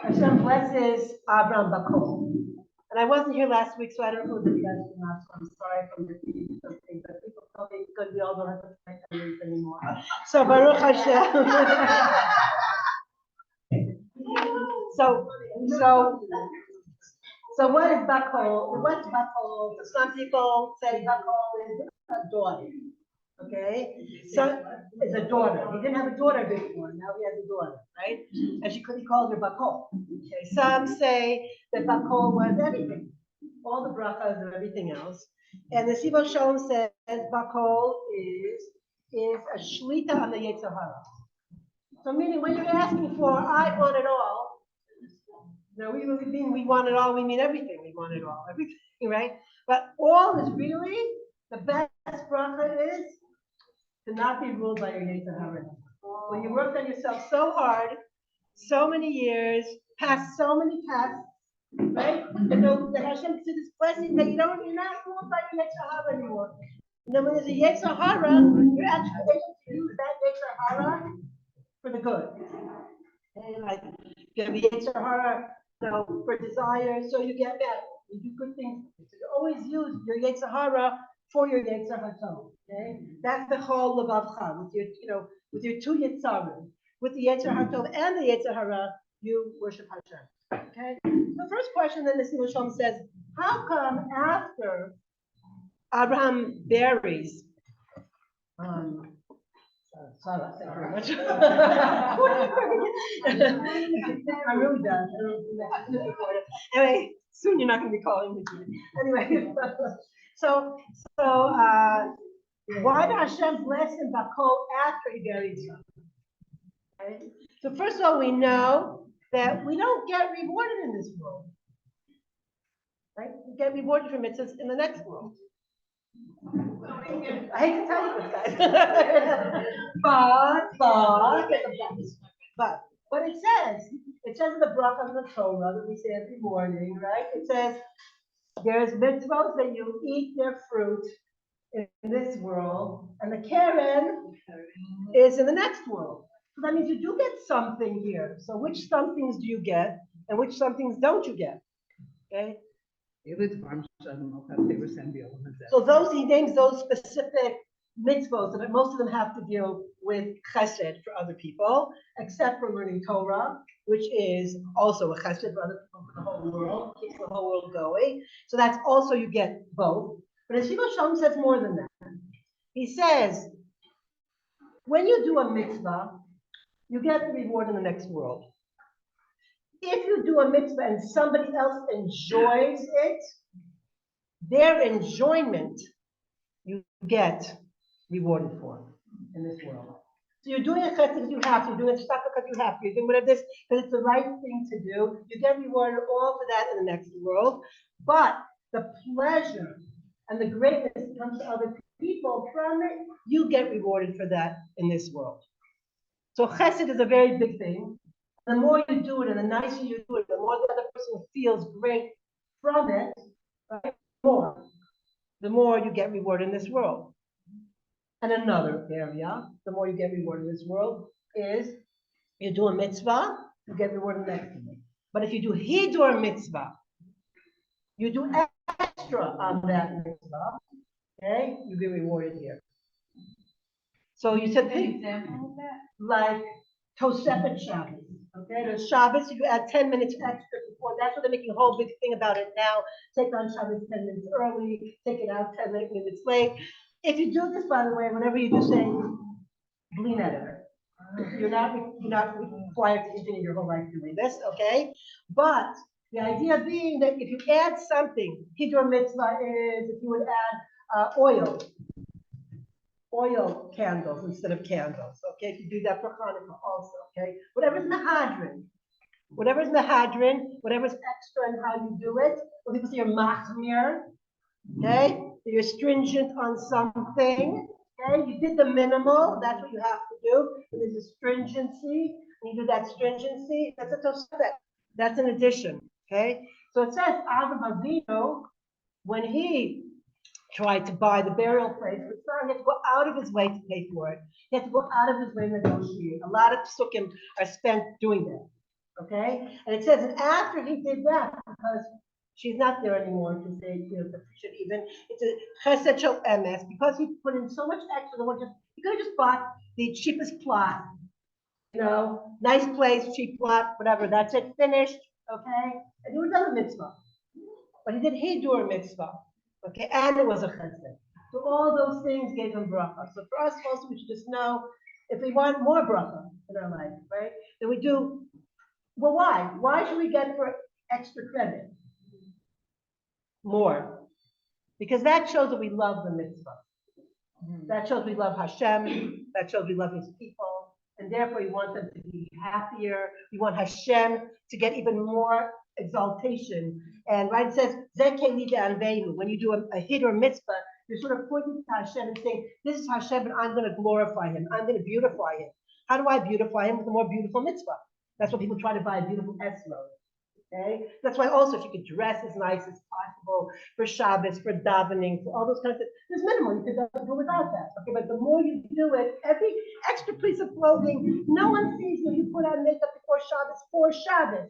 Hashem blesses Abraham Bakol. And I wasn't here last week, so I don't know who the guys from last one. I'm sorry for repeating something, but people tell me because we all don't have to fight memories anymore. So Baruch Hashem. So what is Bakol? What's Bakol? Some people say Bakol is a daughter. Okay, so it's a daughter. He didn't have a daughter before. Now he has a daughter, right? And he called her Bakol. Okay, some say that Bakol was everything, all the brachas and everything else. And the Sivo Shalom says Bakol is a shlita on the Yetzer Hara. So meaning when you're asking for I want it all, now we really mean we want it all. We mean everything. We want it all, everything, right? But all is really the best bracha is to not be ruled by your Yetzer Hara. When you worked on yourself so hard, so many years, passed so many tests, right? And so that Hashem gives you this blessing that you're not ruled by your Yetzer Hara anymore. And then when there's a Yetzer Hara, you're actually able to use that Yetzer Hara for the good. And like you have a Yetzer Hara, for desire, so you get that. You do good things. So you always use your Yetzer Hara for your Yetzer Hara. Okay, that's the whole Levavcha with your two Yetzarim, with the Yetzer Hara and the Yetzer Hara, you worship Hashem. Okay. The first question then the Siva Shalom says, how come after Abraham buries? Sarah, thank you very much. I'm really done. Anyway, soon you're not going to be calling me. Anyway, so why did Hashem bless him Bakol after he buried him? Okay. So first of all, we know that we don't get rewarded in this world. Right? We get rewarded for mitzvahs in the next world. I hate to tell you this, guys. but what it says in the bracha of the Torah that we say every morning, right? It says there's mitzvahs that you eat their fruit in this world, and the Karen is in the next world. So that means you do get something here. So which somethings do you get, and which somethings don't you get? Okay. So those he names those specific mitzvot, and most of them have to deal with chesed for other people, except for learning Torah, which is also a chesed for other people for the whole world, keeps the whole world going. So that's also you get both. But as Shiva Shalom says more than that. He says, when you do a mitzvah, you get the reward in the next world. If you do a mitzvah and somebody else enjoys it, their enjoyment you get rewarded for in this world. So you're doing a chesed because you have to, you're doing a tzedakah because you have to, you're doing whatever this because it's the right thing to do. You get rewarded all for that in the next world. But the pleasure and the greatness that comes to other people from it, you get rewarded for that in this world. So chesed is a very big thing. The more you do it and the nicer you do it, the more the other person feels great from it, right? The more you get rewarded in this world. And another area, the more you get rewarded in this world, is you do a mitzvah, you get rewarded next to me. But if you do hidur mitzvah, you do extra on that mitzvah, okay, you get rewarded here. So you said an example of that? Like Tosefet Shabbos. Okay, the Shabbos, you add 10 minutes extra before. That's what they're making a whole big thing about it now. Take on Shabbos 10 minutes early, take it out 10 minutes late. If you do this, by the way, whenever you do say Glean editor, you're not required to continue your whole life doing this, okay? But the idea being that if you add something, Hidur Mitzvah is if you would add oil candles instead of candles, okay? If you do that for Hanukkah also, okay? Whatever's Mehadrin, whatever's extra in how you do it, when people say you're machmir, okay? So you're stringent on something, okay? You did the minimal, that's what you have to do. And there's a stringency, and you do that stringency, that's a tosefet. That's an addition, okay? So it says, Avram Avinu, when he tried to buy the burial place for his son. He had to go out of his way to pay for it. He had to go out of his way to negotiate. A lot of psukim are spent doing that. Okay? And it says that after he did that, because she's not there anymore to say, that she should even, it's a chesed shel emes, because he put in so much extra, he could have just bought the cheapest plot, nice place, cheap plot, whatever, that's it, finished, okay? And he was done a mitzvah. But he did hidur mitzvah, okay? And it was a chesed. So all those things gave him bracha. So for us also, we should just know, if we want more bracha in our life, right? Then we do, well, why? Why should we get for extra credit? More, because that shows that we love the mitzvah. That shows we love Hashem. That shows we love His people, and therefore we want them to be happier. We want Hashem to get even more exaltation. And right, it says Zeh keli le'anveinu. When you do a hid or mitzvah, you're sort of pointing to Hashem and saying, "This is Hashem, and I'm going to glorify Him. I'm going to beautify Him." How do I beautify Him? With a more beautiful mitzvah. That's what people try to buy a beautiful esrog. Okay, that's why also if you could dress as nice as possible for Shabbos, for davening, for all those kinds of things, there's minimal you could do without that. Okay, but the more you do it, every extra piece of clothing, no one sees you. You put on makeup before Shabbos for Shabbos,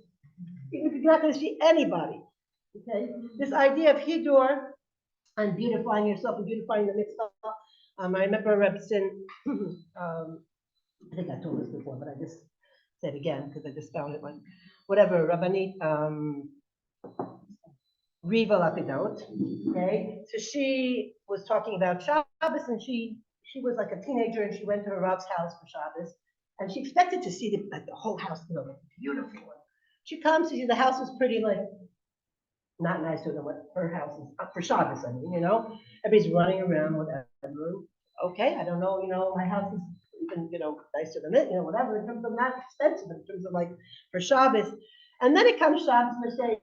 even if you're not going to see anybody. Okay, this idea of hidur and beautifying yourself and beautifying the mitzvah. I remember Rebbetzin. I think I told this before, but I just said again because I just found it one. Whatever, Rabbanit Riva Lapidot, okay? So she was talking about Shabbos, and she was like a teenager, and she went to her Rav's house for Shabbos, and she expected to see the whole house, like beautiful one. She comes to see the house was pretty, like, not nicer than what her house is for Shabbos. I mean, everybody's running around, whatever. Okay, I don't know, my house is even, nicer than it, whatever, in terms of not expensive, in terms of like for Shabbos. And then it comes Shabbos and they say,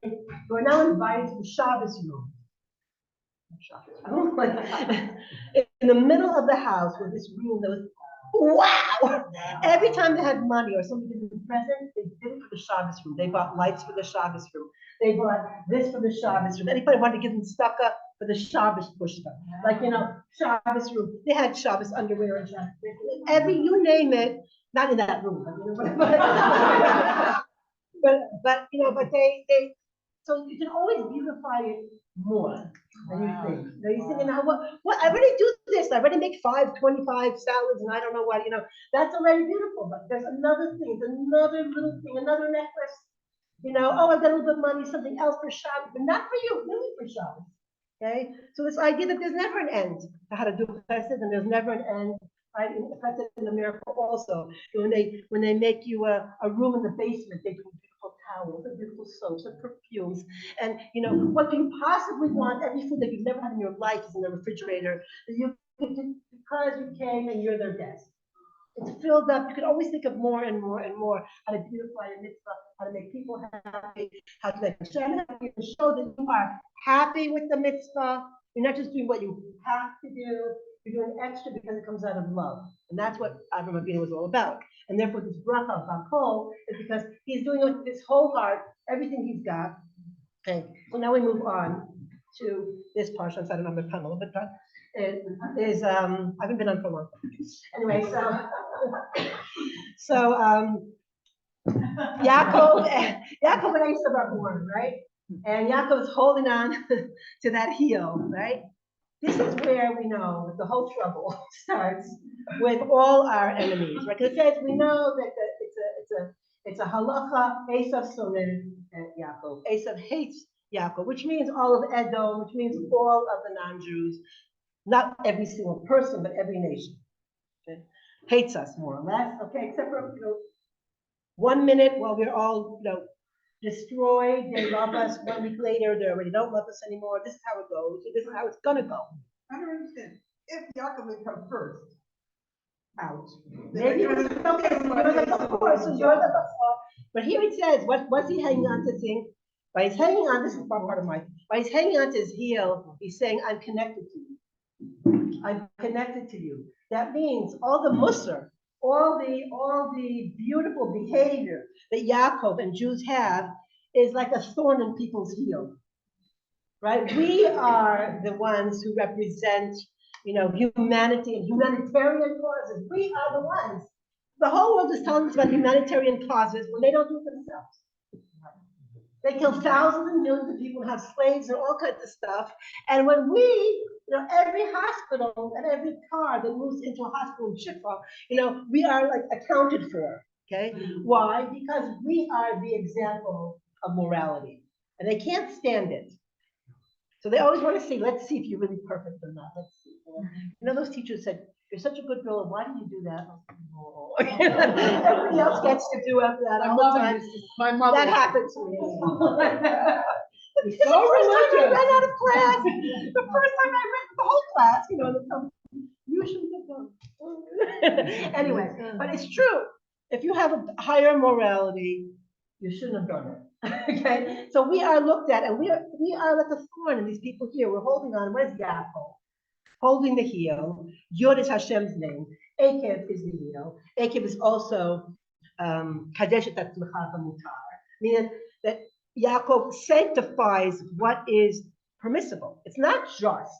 we're now invited to the Shabbos room. Like, in the middle of the house was this room that was, wow! Every time they had money or somebody did a present, they did it for the Shabbos room. They bought lights for the Shabbos room. They bought this for the Shabbos room. Anybody wanted to give them stucca for the Shabbos pushka. Like, Shabbos room. They had Shabbos underwear and Shabbos. You name it, not in that room, but they, so you can always beautify it more than you think. You think, what, I already do this. I already make 25 salads and I don't know what, that's already beautiful. But there's another thing, another little thing, another necklace. I've got a little bit of money, something else for Shabbos, but not for you, really for Shabbos. Okay, so this idea that there's never an end to how to do chesed, and there's never an end, right? Chesed in America also, when they make you a room in the basement, they do beautiful towels and beautiful soaps and perfumes, and what do you possibly want? Every food that you've never had in your life is in the refrigerator. You because you came and you're their guest. It's filled up. You can always think of more and more and more how to beautify a mitzvah, how to make people happy, how to make Hashem happy, to show that you are happy with the mitzvah. You're not just doing what you have to do. You're doing extra because it comes out of love. And that's what Avram Avinu was all about. And therefore, this bracha of Bakol is because he's doing it with his whole heart, everything he's got. Okay, so now we move on to this parsha. I don't know, I'm going to come a little bit, but is I haven't been on for a long time. Anyway, so Yaakov and Esav are born, right? And Yaakov is holding on to that heel, right? This is where we know that the whole trouble starts with all our enemies, right? Because it says we know that it's a halacha. Esav soned Yaakov. Esav hates Yaakov, which means all of Edom, which means all of the non-Jews. Not every single person, but every nation. Okay? Hates us more or less. Okay, except for 1 minute while we're all destroyed, they love us. 1 week later, they already don't love us anymore. This is how it goes. This is how it's gonna go. I don't understand. If Yaakov would come first, out. Maybe it was okay. Of course, but here it says, what's he hanging on to think? By he's hanging on, this is part of by he's hanging on to his heel, he's saying, I'm connected to you. I'm connected to you. That means all the musar, all the beautiful behavior that Yaakov and Jews have is like a thorn in people's heel. right? We are the ones who represent, humanity and humanitarian causes. We are the ones. The whole world is telling us about humanitarian causes when they don't do it themselves. They kill thousands and millions of people and have slaves and all kinds of stuff. And when we, every hospital and every car that moves into a hospital in Shifa, we are like accounted for. Okay? Why? Because we are the example of morality. And they can't stand it. So they always want to see, let's see if you're really perfect or not. Let's see. Those teachers said, you're such a good girl. Why do you do that? Everybody else gets to do after that. All the time. My mother. That happened to me. It's the so first time I religious. ran out of class. The first time I read the whole class, you shouldn't have done. Anyway, but it's true. If you have a higher morality, you shouldn't have done it. Okay, so we are looked at, and we are like a thorn in these people here. We're holding on. Where's Yaakov? Holding the heel. Yod is Hashem's name. Akev is the heel. Akev is also Kadesh et Atzmecha Mutar, meaning that Yaakov sanctifies what is permissible. It's not just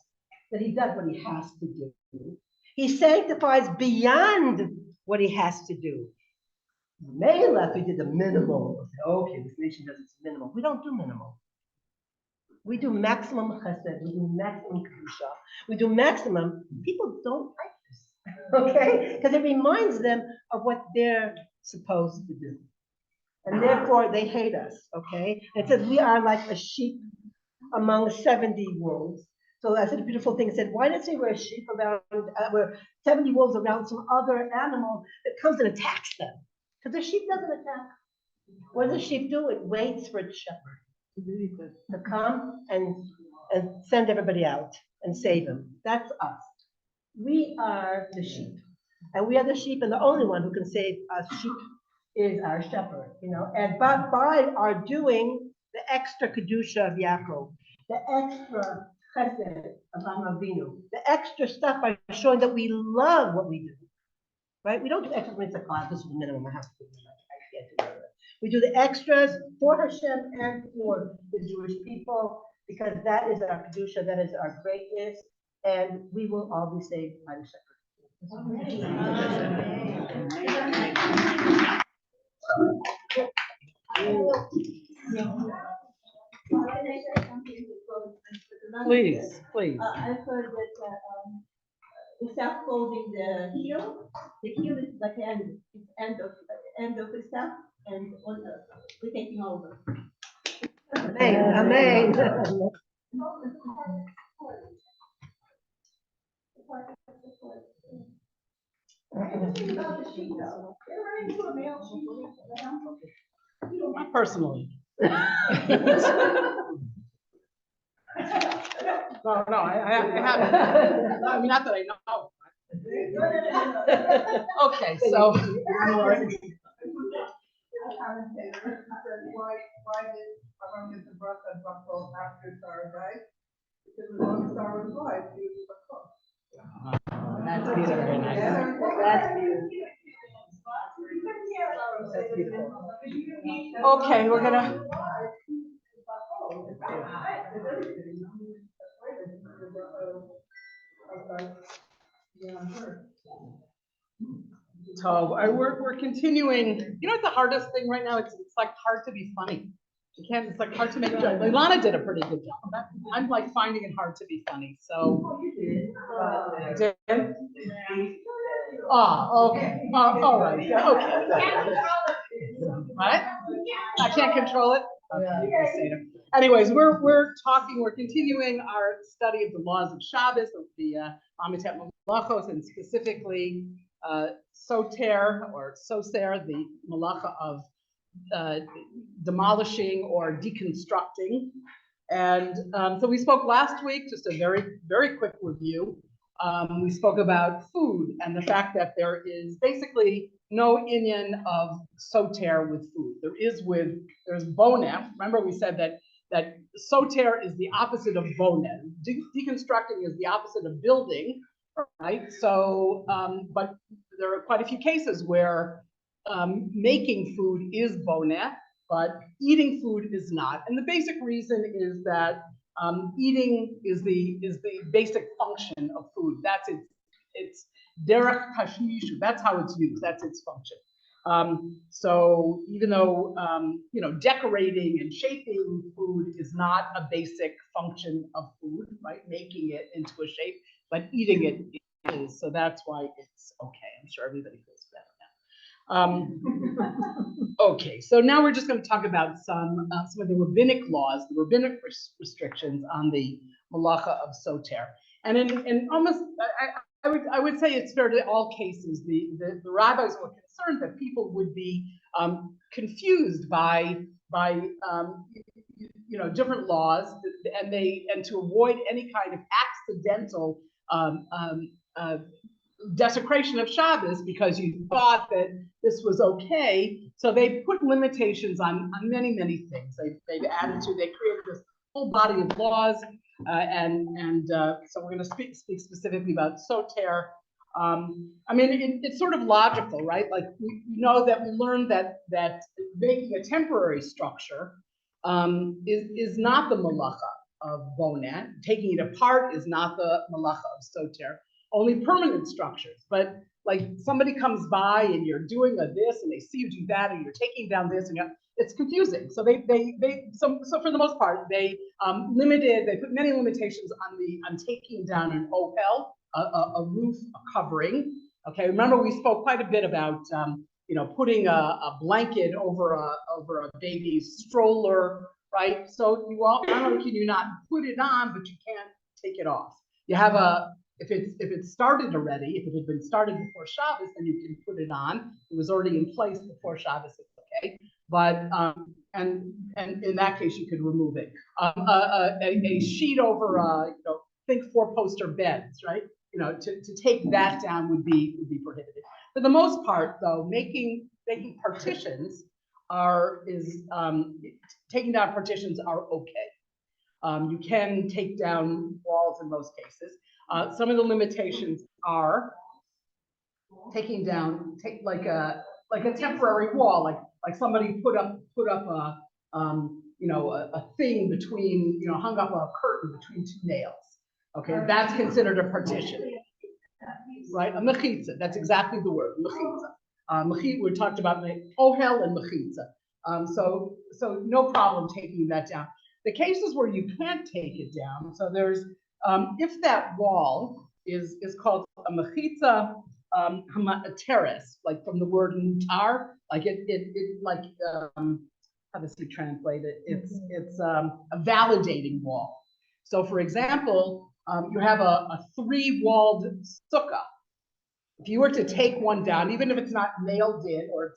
that he does what he has to do. He sanctifies beyond what he has to do. Mela, if we did the minimal, okay, this nation does its minimal. We don't do minimal. We do maximum chesed, we do maximum kedusha, we do maximum. People don't like this, okay? Because it reminds them of what they're supposed to do. And therefore they hate us, okay? It says we are like a sheep among 70 wolves. So I said a beautiful thing. It said, why does it say we're a sheep around, we're 70 wolves around some other animal that comes and attacks them? Because the sheep doesn't attack. What does the sheep do? It waits for its shepherd to come and send everybody out and save them. That's us. We are the sheep. And we are the sheep, and the only one who can save us sheep is our shepherd, And by our doing the extra kedusha of Yaakov, the extra chesed of Avinu, the extra stuff by showing that we love what we do. Right? We don't do extra when it's a class. This is the minimum I have to do. I can't do it. We do the extras for Hashem and for the Jewish people because that is our kedusha, that is our greatness, and we will all be saved by the shepherd. Please, please. I heard that Isaac holding the heel is like end, it's end of Isaac, and we're taking over. Amen. Not personally. No, I haven't. I mean, not that I know. Okay, so. Why did Abraham get the birth of buffalo after Sarah died? Because as long as Sarah was alive, he was a cook. That's very nice. That's beautiful. Okay, we're gonna. So we're continuing. You know what the hardest thing right now? It's like hard to be funny. You can't. It's like hard to make jokes. Illana did a pretty good job. I'm like finding it hard to be funny. So. Did? Oh, okay. All right. Okay. What? I can't control it. Okay. Anyways, we're continuing our study of the laws of Shabbos, of the Amitat Malachos, and specifically Soter or Soser, the Malacha of demolishing or deconstructing. And so we spoke last week, just a very, very quick review. We spoke about food and the fact that there is basically no inyan of soter with food. There's boneh. Remember we said that soter is the opposite of boneh. Deconstructing is the opposite of building, right? So, but there are quite a few cases where making food is boneh, but eating food is not. And the basic reason is that Eating is the basic function of food. That's its derech tashmishu. That's how it's used. That's its function. So even though decorating and shaping food is not a basic function of food, right? Making it into a shape, but eating it is. So that's why it's okay. I'm sure everybody feels better now. Okay, so now we're just going to talk about some of the rabbinic laws, the rabbinic restrictions on the malacha of soter. And in almost, I would say it's fair to all cases. The rabbis were concerned that people would be confused by different laws, and to avoid any kind of accidental desecration of Shabbos because you thought that this was okay. So they put limitations on many things. They created this whole body of laws, so we're going to speak specifically about soter. It's sort of logical, right? Like we know that we learned that making a temporary structure is not the malacha of boneh. Taking it apart is not the malacha of soter. Only permanent structures. But like somebody comes by and you're doing this and they see you do that and you're taking down this and it's confusing. So so for the most part they put many limitations on taking down an ohel, a roof, a covering. Okay, remember we spoke quite a bit about putting a blanket over a baby's stroller, right? So not only can you not put it on, but you can't take it off. You have if it's started already, if it had been started before Shabbos, then you can put it on. It was already in place before Shabbos, it's okay. But and in that case, you could remove it. A sheet over think 4-poster beds, right? To take that down would be prohibited. For the most part, though, making partitions taking down partitions are okay. You can take down walls in most cases. Some of the limitations are take like a temporary wall, like somebody put up a thing between, hung up a curtain between two nails. Okay, that's considered a partition, right? A mechitza, that's exactly the word, mechitza. We talked about the ohel and mechitza. So no problem taking that down. The cases where you can't take it down, so there's if that wall is called a mechitza terrace, like from the word mutar, like how does he translate it? It's a validating wall. So for example, you have a 3-walled sukkah. If you were to take one down, even if it's not nailed in, or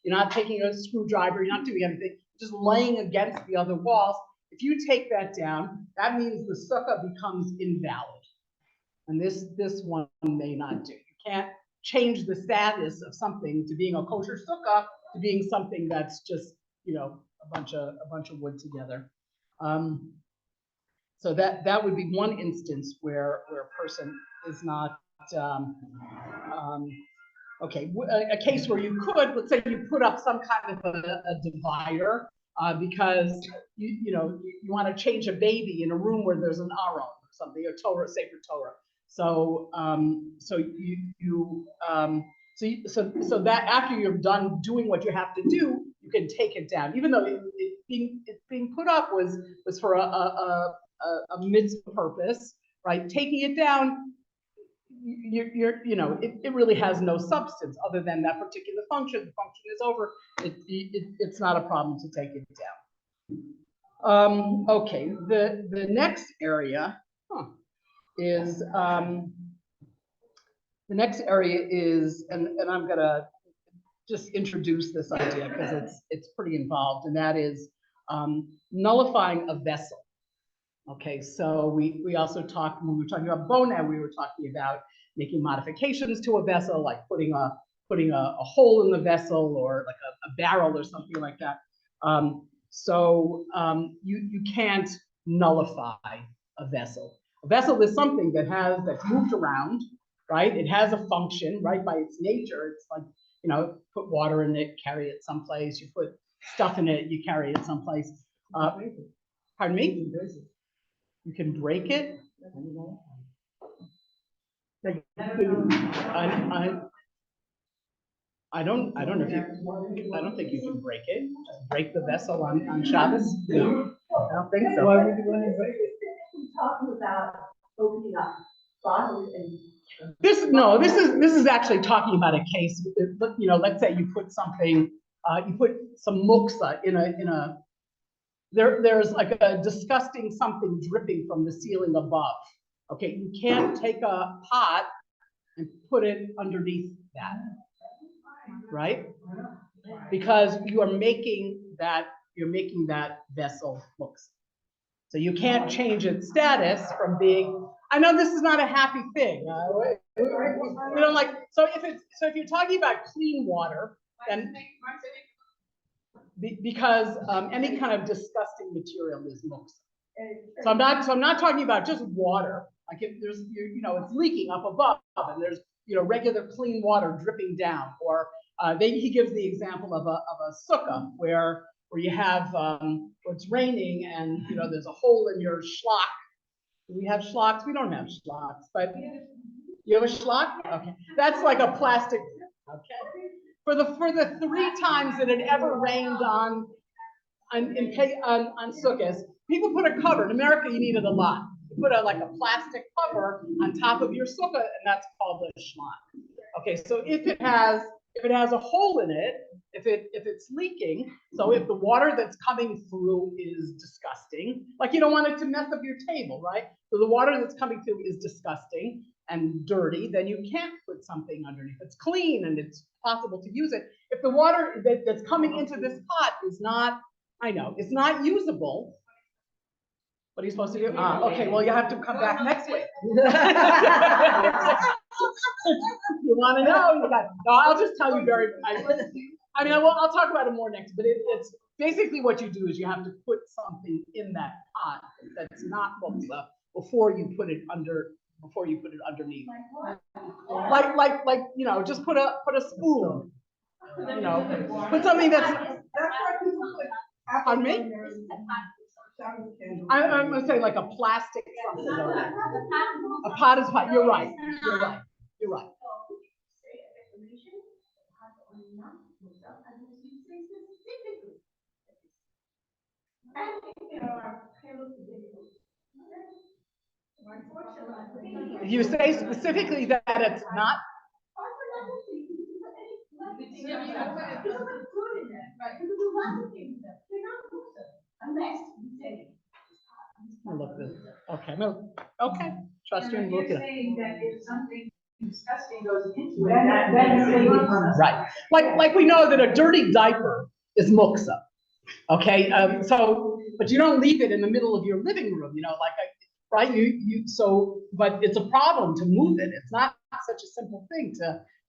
you're not taking a screwdriver, you're not doing anything, just laying against the other walls. If you take that down, that means the sukkah becomes invalid. And this one may not do. You can't change the status of something to being a kosher sukkah to being something that's just, a bunch of wood together. So that would be one instance where a person is not okay. A case where you could, let's say you put up some kind of a divider because you want to change a baby in a room where there's an aron or something, a Torah, Sefer Torah. So that after you're done doing what you have to do, you can take it down, even though it's being put up was for a mitzvah purpose, right? Taking it down, it really has no substance other than that particular function. The function is over. It's not a problem to take it down. Okay, the next area is and I'm gonna just introduce this idea because it's pretty involved, and that is nullifying a vessel. Okay, so we also talked, when we were talking about boneh, we were talking about making modifications to a vessel, like putting a hole in the vessel, or like a barrel or something like that. You can't nullify a vessel. A vessel is something that's moved around, right? It has a function, right? By its nature, it's like, put water in it, carry it someplace. You put stuff in it, you carry it someplace. Pardon me? You can break it. I don't know if you, I don't think you can break it. Just break the vessel on Shabbos. No, I don't think so. Why would you want to break it? Talking about opening up bottles and. This is actually talking about a case. You know, let's say you put something, you put some muksa in a. There's like a disgusting something dripping from the ceiling above. Okay, you can't take a pot and put it underneath that, right? Because you're making that vessel muksa. So you can't change its status from being. I know this is not a happy thing. We don't like. So if you're talking about clean water, then because any kind of disgusting material is muksa. So I'm not talking about just water. Like if there's you know it's leaking up above and there's regular clean water dripping down, or he gives the example of a sukkah where you have where it's raining and there's a hole in your schlock. Do we have schlocks? We don't have schlocks, but you have a schlock? Okay, that's like a plastic. Okay, for the 3 times that it ever rained on sukkahs, people put a cover. In America, you need it a lot. You put like a plastic cover on top of your sukkah, and that's called a schlock. Okay, so if it has a hole in it, if it's leaking, so if the water that's coming through is disgusting, like you don't want it to mess up your table, right? So the water that's coming through is disgusting and dirty, then you can't put something underneath. It's clean and it's possible to use it. If the water that's coming into this pot is not, it's not usable, what are you supposed to do? Okay, well, you have to come back next week. You want to know? No, I'll just tell you I'll talk about it more next, but it's basically what you do is you have to put something in that pot that's not muksa before you put it underneath. Like just put a spoon. Put something that's. Pardon me? I'm gonna say like a plastic something. A pot is pot. You're right. You're right. If you say specifically that it's not. Look this. Okay. Okay. Trust you and look it up. Saying that if something disgusting goes into it, then right. Like we know that a dirty diaper is muksa. Okay. But you don't leave it in the middle of your living room. Right? But it's a problem to move it. It's not such a simple thing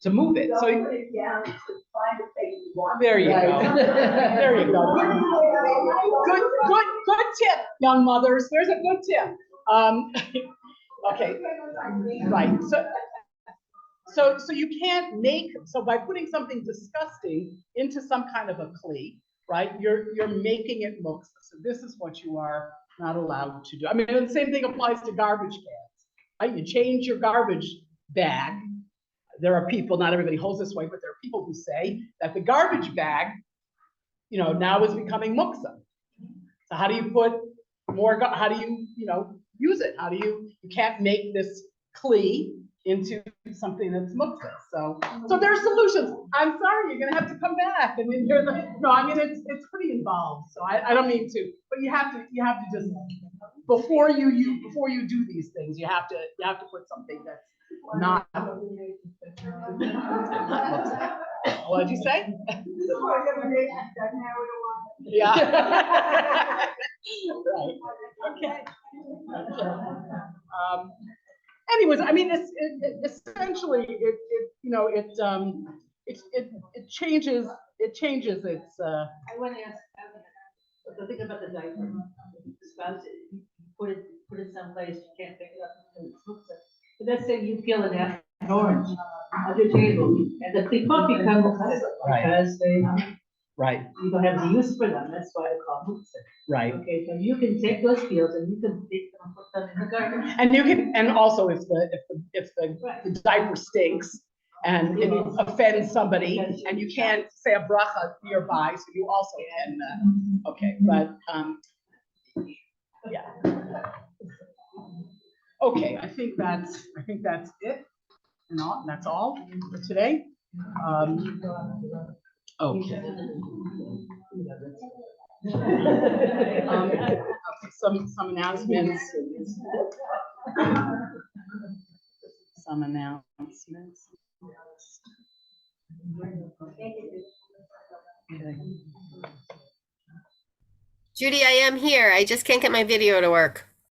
to move it. So put it down to find a place to walk. There you go. There you go. Good tip, young mothers. There's a good tip. Okay. Right. So you can't so by putting something disgusting into some kind of a kli, right? You're making it muksa. So this is what you are not allowed to do. I mean, the same thing applies to garbage cans, right? You change your garbage bag. There are people, not everybody holds this way, but there are people who say that the garbage bag, now is becoming muksa. So how do you put more, how do you, use it? You can't make this kli into something that's muksa. So there are solutions. I'm sorry, you're gonna have to come back. And then it's pretty involved. So I don't mean to, but you have to just, before you do these things, you have to put something that's not. What did you say? Yeah. Right. Okay. Anyways, I mean, essentially it changes its. I want to ask the thing about the diaper. Spouse, you put it someplace you can't pick it up and it's muksa. But let's say you peel an orange on your table, and the clipot becomes muksa because they Right, You don't have the use for them, that's why I call them. right. Okay, so you can take those fields and you can take them and put them in the garden. And you can, and also if the diaper stinks and it offends somebody and you can't say a bracha nearby, so you also can, okay, but, yeah. Okay, I think that's it. And that's all for today. Okay. Okay, some announcements. Some announcements. Okay. Judy, I am here. I just can't get my video to work.